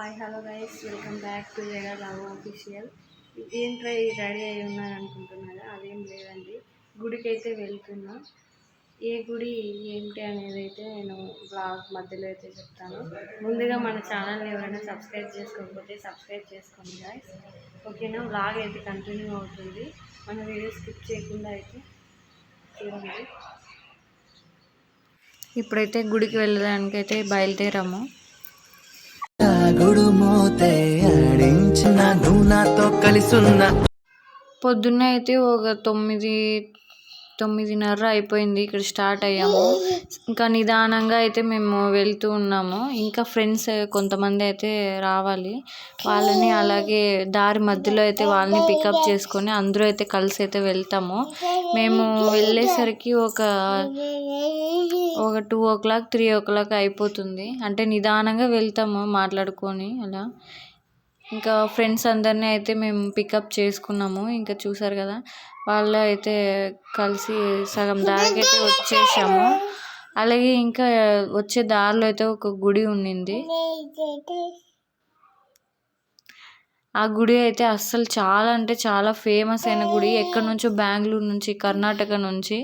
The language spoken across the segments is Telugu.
Hi hello guys, welcome back to జగ లవ్ ఆఫీషియల్. ఇదేంట్రా రెడీ అయి ఉన్నాను అనుకుంటున్నారా? అదేం లేదండి, గుడికి అయితే వెళ్తున్నా. ఏ గుడి ఏంటి అనేది అయితే నేను బ్లాగ్ మధ్యలో అయితే చెప్తాను. ముందుగా మన ఛానల్ని ఎవరైనా సబ్స్క్రైబ్ చేసుకోకపోతే సబ్స్క్రైబ్ చేసుకోండి గైస్, ఓకేనా? బ్లాగ్ అయితే కంటిన్యూ అవుతుంది, మన వీడియో స్కిప్ చేయకుండా అయితే చూడండి. ఇప్పుడైతే గుడికి వెళ్ళడానికి అయితే బయలుదేరాము. పొద్దున్నే అయితే ఒక 9:30 అయిపోయింది. ఇక్కడ స్టార్ట్ అయ్యాము. ఇంకా నిదానంగా అయితే మేము వెళ్తూ ఉన్నాము. ఇంకా ఫ్రెండ్స్ కొంతమంది అయితే రావాలి, వాళ్ళని అలాగే దారి మధ్యలో అయితే వాళ్ళని పికప్ చేసుకొని అందరూ అయితే కలిసి అయితే వెళ్తాము. మేము వెళ్ళేసరికి ఒక 2:00 3:00 అయిపోతుంది. అంటే నిదానంగా వెళ్తాము మాట్లాడుకొని అలా. ఇంకా ఫ్రెండ్స్ అందరినీ అయితే మేము పికప్ చేసుకున్నాము. ఇంకా చూసారు కదా, వాళ్ళు అయితే కలిసి సగం దారికి అయితే వచ్చేసాము. అలాగే ఇంకా వచ్చే దారిలో అయితే ఒక గుడి ఉండింది. ఆ గుడి అయితే అస్సలు చాలా అంటే చాలా ఫేమస్ అయిన గుడి. ఎక్కడి నుంచో బెంగళూరు నుంచి, కర్ణాటక నుంచి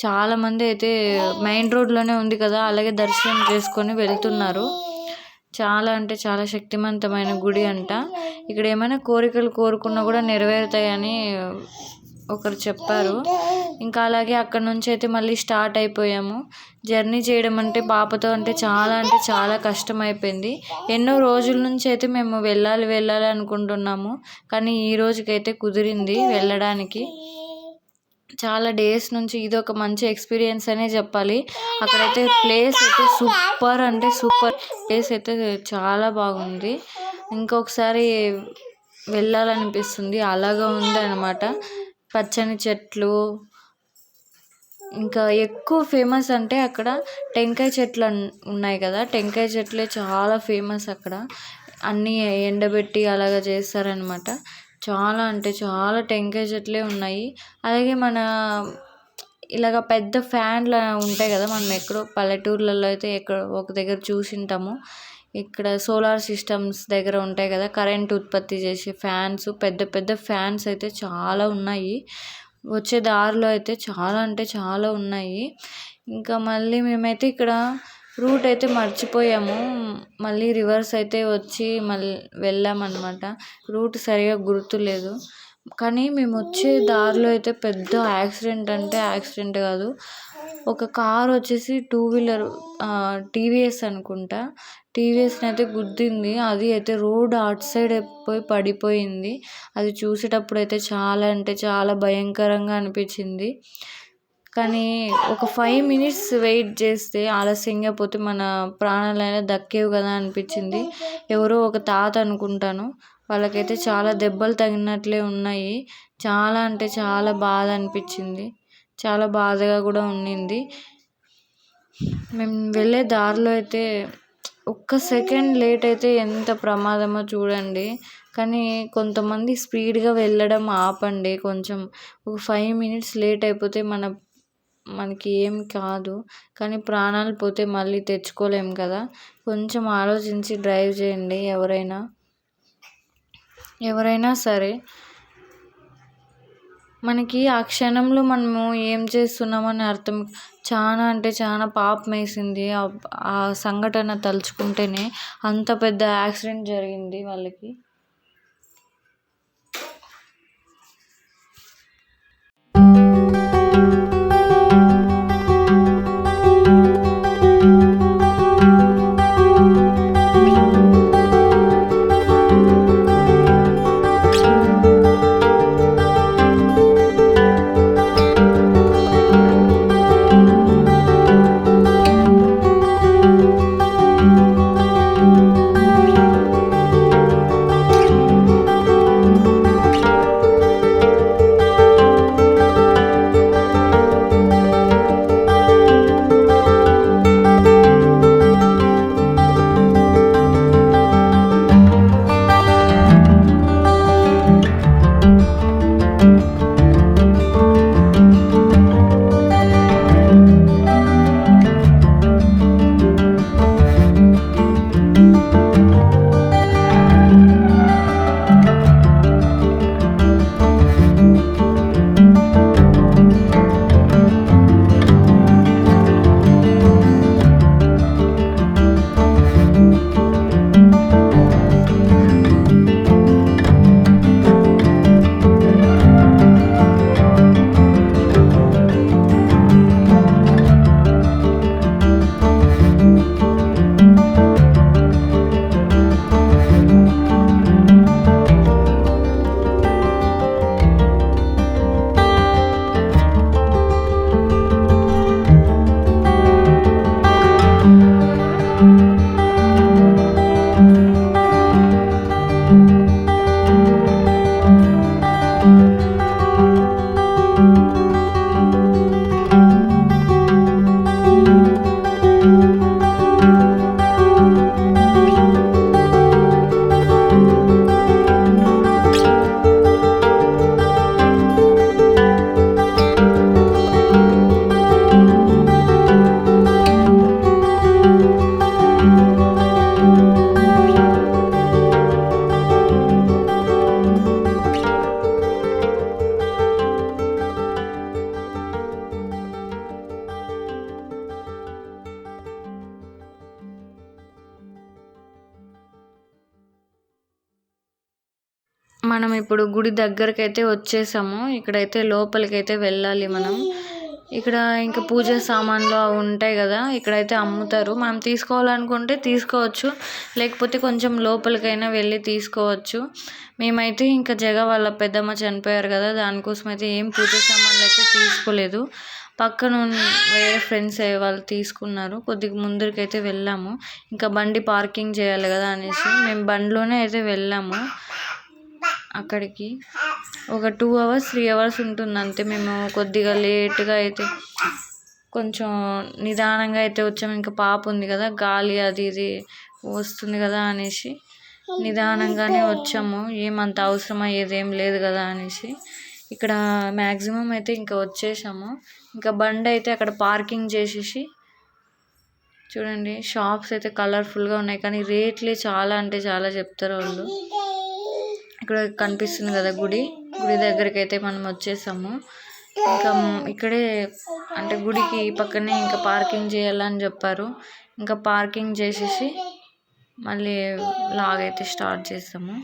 చాలామంది అయితే మెయిన్ రోడ్లోనే ఉంది కదా, అలాగే దర్శనం చేసుకొని వెళ్తున్నారు. చాలా అంటే చాలా శక్తివంతమైన గుడి అంట. ఇక్కడ ఏమైనా కోరికలు కోరుకున్నా కూడా నెరవేరుతాయని ఒకరు చెప్పారు. ఇంకా అలాగే అక్కడ నుంచి అయితే మళ్ళీ స్టార్ట్ అయిపోయాము. జర్నీ చేయడం అంటే పాపతో అంటే చాలా కష్టం అయిపోయింది. ఎన్నో రోజుల నుంచి అయితే మేము వెళ్ళాలి అనుకుంటున్నాము, కానీ ఈ రోజుకైతే కుదిరింది వెళ్ళడానికి. చాలా డేస్ నుంచి ఇది ఒక మంచి ఎక్స్పీరియన్స్ అనే చెప్పాలి. అక్కడైతే ప్లేస్ అయితే సూపర్ అంటే సూపర్, ప్లేస్ అయితే చాలా బాగుంది. ఇంకొకసారి వెళ్ళాలనిపిస్తుంది, అలాగా ఉంది అన్నమాట. పచ్చని చెట్లు, ఇంకా ఎక్కువ ఫేమస్ అంటే అక్కడ టెంకాయ చెట్లు ఉన్నాయి కదా, టెంకాయ చెట్లే చాలా ఫేమస్ అక్కడ. అన్నీ ఎండబెట్టి అలాగా చేస్తారనమాట. చాలా అంటే చాలా టెంకాయ చెట్లే ఉన్నాయి. అలాగే మన ఇలాగ పెద్ద ఫ్యాన్లు ఉంటాయి కదా, మనం ఎక్కడో పల్లెటూర్లలో అయితే ఎక్కడ ఒక దగ్గర చూసింటాము. ఇక్కడ సోలార్ సిస్టమ్స్ దగ్గర ఉంటాయి కదా, కరెంట్ ఉత్పత్తి చేసే ఫ్యాన్స్, పెద్ద పెద్ద ఫ్యాన్స్ అయితే చాలా ఉన్నాయి. వచ్చే దారిలో అయితే చాలా అంటే చాలా ఉన్నాయి. ఇంకా మళ్ళీ మేమైతే ఇక్కడ రూట్ అయితే మర్చిపోయాము. మళ్ళీ రివర్స్ అయితే వచ్చి మళ్ళీ వెళ్ళామన్నమాట. రూట్ సరిగా గుర్తులేదు. కానీ మేము వచ్చే దారిలో అయితే పెద్ద యాక్సిడెంట్ అంటే యాక్సిడెంట్ కాదు, ఒక కార్ వచ్చేసి 2 వీలర్ టీవీఎస్ అనుకుంటా, టీవీఎస్ని అయితే గుద్దింది. అది అయితే రోడ్ అటు సైడ్ పోయి పడిపోయింది. అది చూసేటప్పుడు అయితే చాలా అంటే చాలా భయంకరంగా అనిపించింది. కానీ ఒక 5 మినిట్స్ వెయిట్ చేస్తే ఆలస్యంగా పోతే మన ప్రాణాలైనా దక్కేవి కదా అనిపించింది. ఎవరో ఒక తాత అనుకుంటాను, వాళ్ళకైతే చాలా దెబ్బలు తగినట్లే ఉన్నాయి. చాలా అంటే చాలా బాధ అనిపించింది, చాలా బాధగా కూడా ఉండింది. మేము వెళ్ళే దారిలో అయితే ఒక్క సెకండ్ లేట్ అయితే ఎంత ప్రమాదమో చూడండి. కానీ కొంతమంది స్పీడ్గా వెళ్ళడం ఆపండి. కొంచెం ఒక 5 మినిట్స్ లేట్ అయిపోతే మనకి ఏం కాదు, కానీ ప్రాణాలు పోతే మళ్ళీ తెచ్చుకోలేం కదా. కొంచెం ఆలోచించి డ్రైవ్ చేయండి ఎవరైనా సరే. మనకి ఆ క్షణంలో మనము ఏం చేస్తున్నామని అర్థం. చాలా అంటే చాలా పాపం వేసింది ఆ సంఘటన తలుచుకుంటేనే. అంత పెద్ద యాక్సిడెంట్ జరిగింది వాళ్ళకి. మనం ఇప్పుడు గుడి దగ్గరకైతే వచ్చేసాము. ఇక్కడైతే లోపలికైతే వెళ్ళాలి మనం. ఇక్కడ ఇంకా పూజ సామాన్లు అవి ఉంటాయి కదా, ఇక్కడైతే అమ్ముతారు. మనం తీసుకోవాలనుకుంటే తీసుకోవచ్చు, లేకపోతే కొంచెం లోపలికైనా వెళ్ళి తీసుకోవచ్చు. మేమైతే ఇంకా వాళ్ళ పెద్దమ్మ చనిపోయారు కదా, దానికోసం అయితే ఏం పూజ సామాన్లు అయితే తీసుకోలేదు. పక్కన వేరే ఫ్రెండ్స్ వాళ్ళు తీసుకున్నారు. కొద్దిగా ముందరికైతే వెళ్ళాము. ఇంకా బండి పార్కింగ్ చేయాలి కదా అనేసి మేము బండిలోనే అయితే వెళ్ళాము. అక్కడికి ఒక 2 hours 3 hours ఉంటుంది అంతే. మేము కొద్దిగా లేట్గా అయితే కొంచెం నిదానంగా అయితే వచ్చాము. ఇంకా పాప ఉంది కదా, గాలి అది ఇది వస్తుంది కదా అనేసి నిదానంగానే వచ్చాము. ఏమంత అవసరం అయ్యేది ఏం లేదు కదా అనేసి ఇక్కడ మ్యాక్సిమం అయితే ఇంకా వచ్చేసాము. ఇంకా బండి అయితే అక్కడ పార్కింగ్ చేసేసి చూడండి, షాప్స్ అయితే కలర్ఫుల్గా ఉన్నాయి, కానీ రేట్లే చాలా అంటే చాలా చెప్తారు వాళ్ళు. ఇక్కడ కనిపిస్తుంది కదా గుడి దగ్గరికి అయితే మనం వచ్చేసాము. ఇంకా ఇక్కడే అంటే గుడికి పక్కనే ఇంకా పార్కింగ్ చేయాలని చెప్పారు. ఇంకా పార్కింగ్ చేసేసి మళ్ళీ లాగైతే స్టార్ట్ చేస్తాము.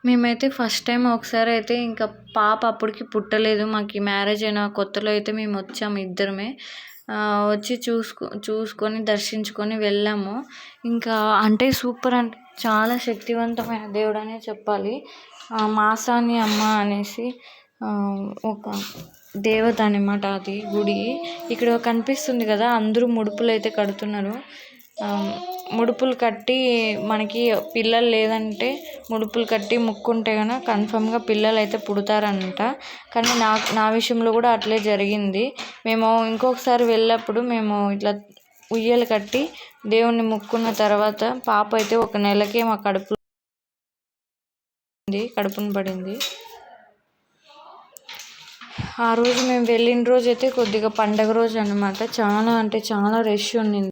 మేమైతే ఫస్ట్ టైం ఒకసారి అయితే ఇంకా పాప అప్పటికి పుట్టలేదు. మాకు మ్యారేజ్ అయిన కొత్తలో అయితే మేము వచ్చాము ఇద్దరమే. వచ్చి చూసుకొని దర్శించుకొని వెళ్ళాము. ఇంకా అంటే సూపర్, అంటే చాలా శక్తివంతమైన దేవుడు అనే చెప్పాలి. మాసాని అమ్మ అనేసి ఒక దేవత అనమాట అది గుడి. ఇక్కడ కనిపిస్తుంది కదా, అందరూ ముడుపులు అయితే కడుతున్నారు. ముడుపులు కట్టి మనకి పిల్లలు లేదంటే ముడుపులు కట్టి ముక్కుంటే కనుక కన్ఫామ్గా పిల్లలు అయితే పుడతారంట. కానీ నా విషయంలో కూడా అట్లే జరిగింది. మేము ఇంకొకసారి వెళ్ళినప్పుడు మేము ఇట్లా ఉయ్యలు కట్టి దేవుణ్ణి ముక్కున్న తర్వాత పాప అయితే 1 నెలకే మా కడుపున పడింది. ఆ రోజు మేము వెళ్ళిన రోజు అయితే కొద్దిగా పండగ రోజు అనమాట. చాలా అంటే చాలా రష్ ఉండింది.